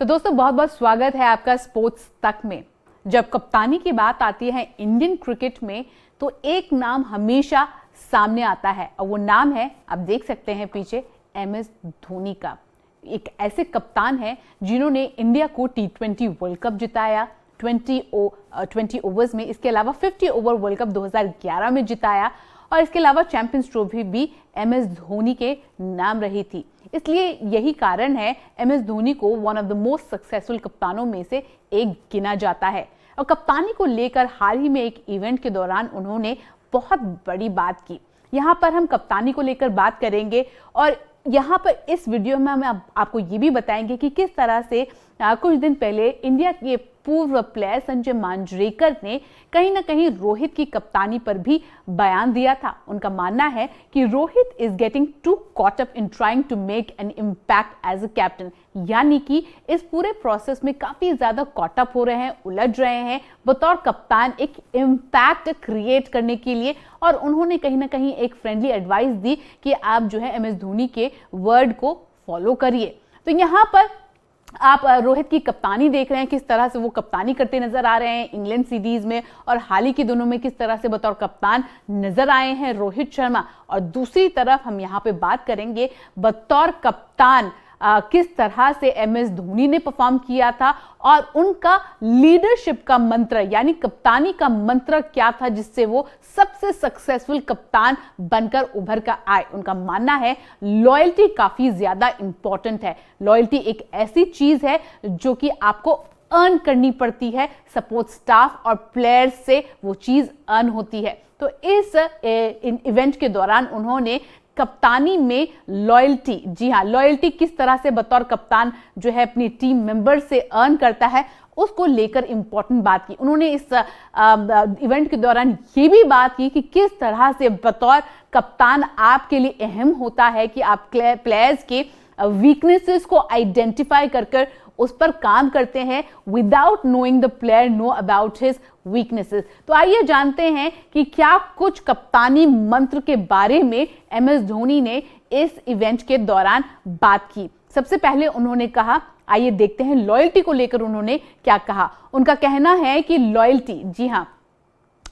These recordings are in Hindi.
तो दोस्तों बहुत बहुत स्वागत है आपका स्पोर्ट्स तक में। जब कप्तानी की बात आती है इंडियन क्रिकेट में तो एक नाम हमेशा सामने आता है और वो नाम है, आप देख सकते हैं पीछे, MS धोनी का। एक ऐसे कप्तान है जिन्होंने इंडिया को T20 वर्ल्ड कप जिताया 20 ओवर्स में, इसके अलावा 50 ओवर वर्ल्ड कप 2011 में जिताया और इसके अलावा चैंपियंस ट्रॉफी भी MS धोनी के नाम रही थी। इसलिए यही कारण है MS धोनी को one of the most successful कप्तानों में से एक गिना जाता है। और कप्तानी को लेकर हाल ही में एक इवेंट के दौरान उन्होंने बहुत बड़ी बात की। यहाँ पर हम कप्तानी को लेकर बात करेंगे और यहाँ पर इस वीडियो में हम आपको ये भी बताएंगे कि किस तरह से कुछ दिन पहले इंडिया के पूर्व प्लेयर संजय मांजरेकर ने कहीं ना कहीं रोहित की कप्तानी पर भी बयान दिया था। उनका मानना है कि Rohit is getting too caught up in trying to make an impact as a captain, यानी कि इस पूरे प्रोसेस में काफी ज्यादा कॉट अप हो रहे हैं, उलझ रहे हैं बतौर कप्तान एक इम्पैक्ट क्रिएट करने के लिए। और उन्होंने कहीं ना कहीं एक फ्रेंडली एडवाइस दी कि आप जो है MS धोनी के वर्ड को फॉलो करिए। तो यहाँ पर आप रोहित की कप्तानी देख रहे हैं, किस तरह से वो कप्तानी करते नजर आ रहे हैं इंग्लैंड सीरीज में और हाल ही के दिनों में किस तरह से बतौर कप्तान नजर आए हैं रोहित शर्मा। और दूसरी तरफ हम यहाँ पे बात करेंगे बतौर कप्तान किस तरह से MS धोनी ने परफॉर्म किया था और उनका लीडरशिप का मंत्र यानी कप्तानी का मंत्र क्या था जिससे वो सबसे सक्सेसफुल कप्तान बनकर उभर कर आए। उनका मानना है लॉयल्टी काफी ज्यादा इंपॉर्टेंट है। लॉयल्टी एक ऐसी चीज है जो कि आपको अर्न करनी पड़ती है, सपोर्ट स्टाफ और प्लेयर्स से वो चीज अर्न होती है। तो इस इवेंट के दौरान उन्होंने कप्तानी में लॉयल्टी, जी हाँ, लॉयल्टी किस तरह से बतौर कप्तान जो है अपनी टीम मेंबर से अर्न करता है उसको लेकर इंपॉर्टेंट बात की। उन्होंने इस इवेंट के दौरान ये भी बात की कि किस तरह से बतौर कप्तान आपके लिए अहम होता है कि आप प्लेयर्स के वीकनेसेस को आइडेंटिफाई कर उस पर काम करते हैं without knowing the player know about his weaknesses. तो आइए जानते हैं कि क्या कुछ कप्तानी मंत्र के बारे में MS धोनी ने इस इवेंट के दौरान बात की। सबसे पहले उन्होंने कहा, आइए देखते हैं लॉयल्टी को लेकर उन्होंने क्या कहा। उनका कहना है कि लॉयल्टी, जी हाँ,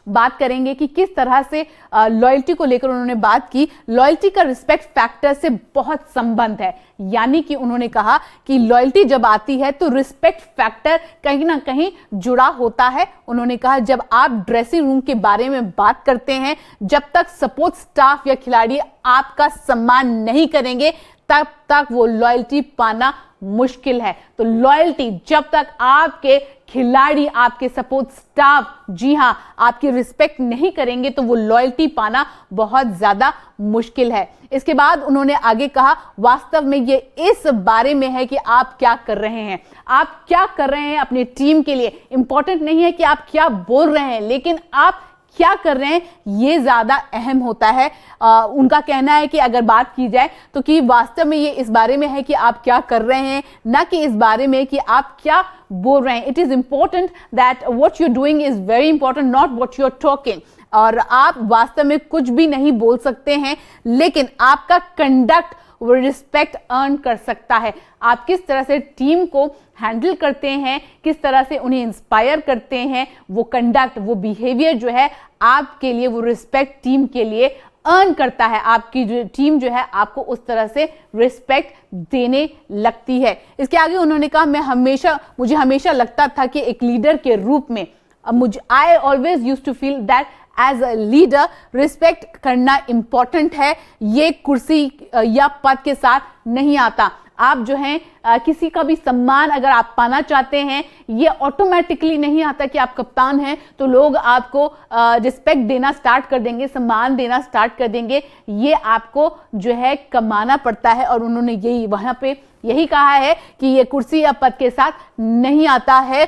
बात करेंगे कि किस तरह से लॉयल्टी को लेकर उन्होंने बात की। लॉयल्टी का रिस्पेक्ट फैक्टर से बहुत संबंध है, यानी कि उन्होंने कहा कि लॉयल्टी जब आती है तो रिस्पेक्ट फैक्टर कहीं ना कहीं जुड़ा होता है। उन्होंने कहा जब आप ड्रेसिंग रूम के बारे में बात करते हैं, जब तक सपोर्ट स्टाफ या खिलाड़ी आपका सम्मान नहीं करेंगे तब तक वो लॉयल्टी पाना मुश्किल है। तो लॉयल्टी जब तक आपके खिलाड़ी, आपके सपोर्ट स्टाफ, जी हां, आपकी रिस्पेक्ट नहीं करेंगे तो वो लॉयल्टी पाना बहुत ज्यादा मुश्किल है। इसके बाद उन्होंने आगे कहा, वास्तव में ये इस बारे में है कि आप क्या कर रहे हैं, आप क्या कर रहे हैं अपनी टीम के लिए। इंपॉर्टेंट नहीं है कि आप क्या बोल रहे हैं, लेकिन आप क्या कर रहे हैं ये ज्यादा अहम होता है। उनका कहना है कि अगर बात की जाए तो कि वास्तव में ये इस बारे में है कि आप क्या कर रहे हैं, ना कि इस बारे में कि आप क्या बोल रहे हैं। It is important that what you doing is very important, not what you are talking. और आप वास्तव में कुछ भी नहीं बोल सकते हैं, लेकिन आपका कंडक्ट वो रिस्पेक्ट अर्न कर सकता है। आप किस तरह से टीम को हैंडल करते हैं, किस तरह से उन्हें इंस्पायर करते हैं, वो कंडक्ट, वो बिहेवियर जो है आपके लिए वो रिस्पेक्ट टीम के लिए अर्न करता है। आपकी जो टीम जो है आपको उस तरह से रिस्पेक्ट देने लगती है। इसके आगे उन्होंने कहा, मुझे हमेशा लगता था कि एक लीडर के रूप में I always used to feel that as a leader respect करना इंपॉर्टेंट है। ये कुर्सी या पद के साथ नहीं आता। आप जो हैं किसी का भी सम्मान अगर आप पाना चाहते हैं, ये ऑटोमेटिकली नहीं आता कि आप कप्तान हैं तो लोग आपको रिस्पेक्ट देना स्टार्ट कर देंगे, सम्मान देना स्टार्ट कर देंगे। ये आपको जो है कमाना पड़ता है। और उन्होंने यही वहां पे यही कहा है कि ये कुर्सी या पद के साथ नहीं आता है,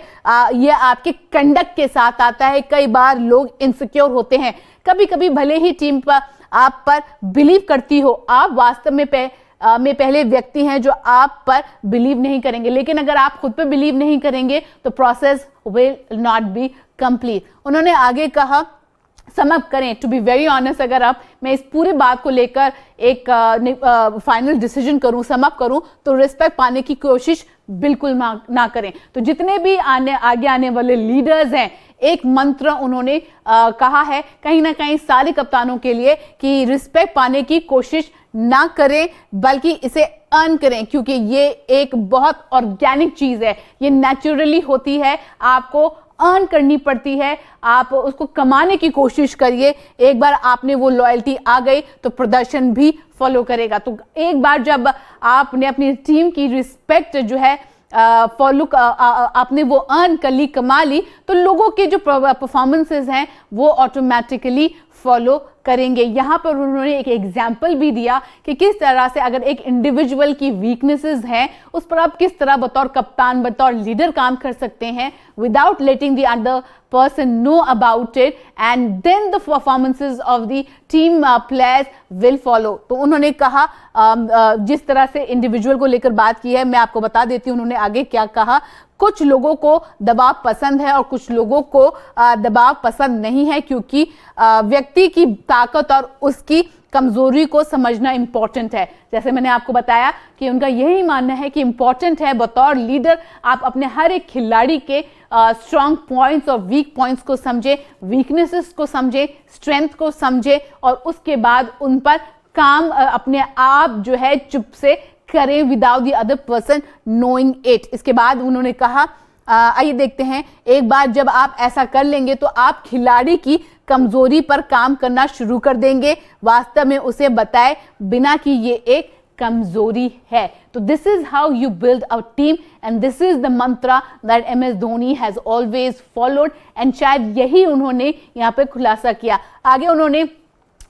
ये आपके कंडक्ट के साथ आता है। कई बार लोग इनसिक्योर होते हैं, कभी कभी भले ही टीम पर आप पर बिलीव करती हो, आप वास्तव में पहले व्यक्ति हैं जो आप पर बिलीव नहीं करेंगे, लेकिन अगर आप खुद पे बिलीव नहीं करेंगे तो process will not be complete. उन्होंने आगे कहा, समअप करें, टू बी वेरी ऑनेस्ट, अगर आप मैं इस पूरी बात को लेकर एक फाइनल डिसीजन करूं, समअप करूं, तो रिस्पेक्ट पाने की कोशिश बिल्कुल ना करें। तो जितने भी आगे आने वाले लीडर्स हैं, एक मंत्र उन्होंने कहा है कहीं ना कहीं सारे कप्तानों के लिए कि रिस्पेक्ट पाने की कोशिश ना करें, बल्कि इसे अर्न करें, क्योंकि ये एक बहुत ऑर्गेनिक चीज है, ये नेचुरली होती है, आपको अर्न करनी पड़ती है, आप उसको कमाने की कोशिश करिए। एक बार आपने वो लॉयल्टी आ गई तो प्रदर्शन भी फॉलो करेगा। तो एक बार जब आपने अपनी टीम की रिस्पेक्ट जो है फॉलो आपने वो अर्न कर ली, कमा ली, तो लोगों के जो परफॉर्मेंसेस हैं वो ऑटोमेटिकली फॉलो करेंगे। यहाँ पर उन्होंने एक एग्जाम्पल भी दिया कि किस तरह से अगर एक इंडिविजुअल की वीकनेसेस हैं उस पर आप किस तरह बतौर कप्तान, बतौर लीडर काम कर सकते हैं without letting the other person know about it, and then the performances of the team players will follow। तो उन्होंने कहा जिस तरह से इंडिविजुअल को लेकर बात की है, मैं आपको बता देती हूँ उन्होंने आगे क्या कहा। कुछ लोगों को दबाव पसंद है और कुछ लोगों को दबाव पसंद नहीं है, क्योंकि व्यक्ति की ताकत और उसकी कमजोरी को समझना इंपॉर्टेंट है। जैसे मैंने आपको बताया कि उनका यही मानना है कि इंपॉर्टेंट है बतौर लीडर आप अपने हर एक खिलाड़ी के स्ट्रॉन्ग पॉइंट्स और वीक पॉइंट्स को समझे, वीकनेसेस को समझे, स्ट्रेंथ को समझे, और उसके बाद उन पर काम अपने आप जो है चुप से करें without the other person knowing it. इसके बाद उन्होंने कहा, आइए देखते हैं, एक बार जब आप ऐसा कर लेंगे तो आप खिलाड़ी की कमजोरी पर काम करना शुरू कर देंगे, वास्तव में उसे बताए बिना कि ये एक कमजोरी है। तो this is how you build a team and this is the Mantra that MS Dhoni has always followed, and शायद यही उन्होंने यहाँ पे खुलासा किया। आगे उन्होंने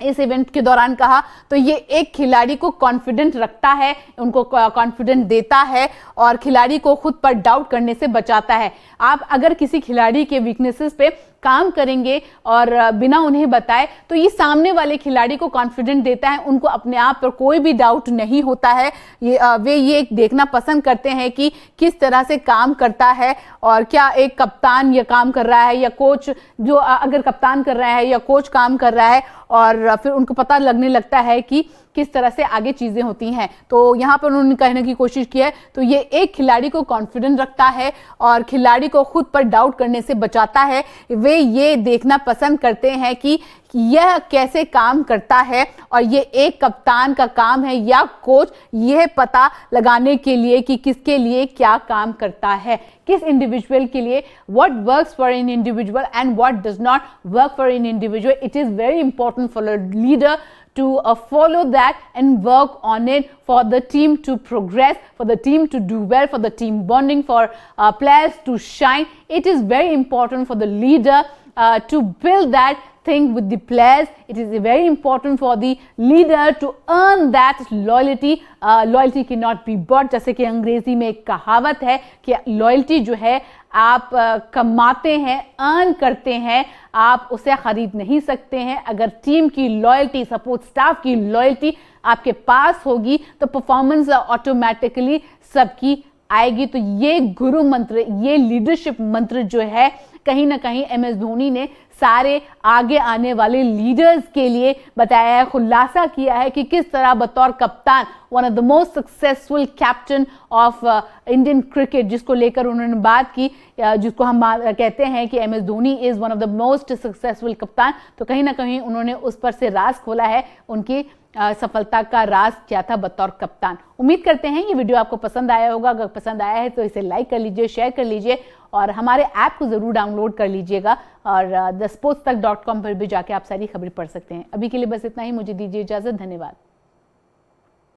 इस इवेंट के दौरान कहा, तो ये एक खिलाड़ी को कॉन्फिडेंट रखता है, उनको कॉन्फिडेंट देता है और खिलाड़ी को खुद पर डाउट करने से बचाता है। आप अगर किसी खिलाड़ी के वीकनेसेस पे काम करेंगे और बिना उन्हें बताए, तो ये सामने वाले खिलाड़ी को कॉन्फिडेंट देता है, उनको अपने आप पर कोई भी डाउट नहीं होता है। वे ये देखना पसंद करते हैं कि किस तरह से काम करता है और क्या एक कप्तान ये काम कर रहा है या कोच, जो अगर कप्तान कर रहा है या कोच काम कर रहा है, और फिर उनको पता लगने लगता है कि किस तरह से आगे चीजें होती हैं। तो यहाँ पर उन्होंने कहने की कोशिश की है, तो ये एक खिलाड़ी को कॉन्फिडेंट रखता है और खिलाड़ी को खुद पर डाउट करने से बचाता है। वे ये देखना पसंद करते हैं कि यह कैसे काम करता है, और ये एक कप्तान का काम है या कोच यह पता लगाने के लिए कि किसके लिए क्या काम करता है, किस इंडिविजुअल के लिए, what works for an individual and what does not work for an individual. It is very important for a leader to follow that and work on it for the team to progress, for the team to do well, for the team bonding, for players to shine. It is very important for the leader to build that thing with the players. It is very important for the leader to earn that loyalty. Loyalty cannot be bought. जैसे कि अंग्रेजी में एक कहावत है कि loyalty जो है आप कमाते हैं, अर्न करते हैं, आप उसे खरीद नहीं सकते हैं। अगर टीम की लॉयल्टी, सपोर्ट स्टाफ की लॉयल्टी आपके पास होगी तो परफॉर्मेंस ऑटोमेटिकली सबकी आएगी। तो ये गुरु मंत्र, ये लीडरशिप मंत्र जो है कहीं ना कहीं MS धोनी ने सारे आगे आने वाले लीडर्स के लिए बताया है, खुलासा किया है कि किस तरह बतौर कप्तान, one of the most successful captain of Indian cricket, जिसको लेकर उन्होंने बात की, जिसको हम कहते हैं कि MS Dhoni is one of the most successful कप्तान। तो कहीं ना कहीं उन्होंने उस पर से राज खोला है, उनकी सफलता का राज क्या था बतौर कप्तान। उम्मीद करते हैं ये वीडियो आपको पसंद आया होगा। अगर पसंद आया है तो इसे लाइक कर लीजिए, शेयर कर लीजिए और हमारे ऐप को जरूर डाउनलोड कर लीजिएगा, और thesportstak.com पर भी जाके आप सारी खबरें पढ़ सकते हैं। अभी के लिए बस इतना ही, मुझे दीजिए इजाजत, धन्यवाद।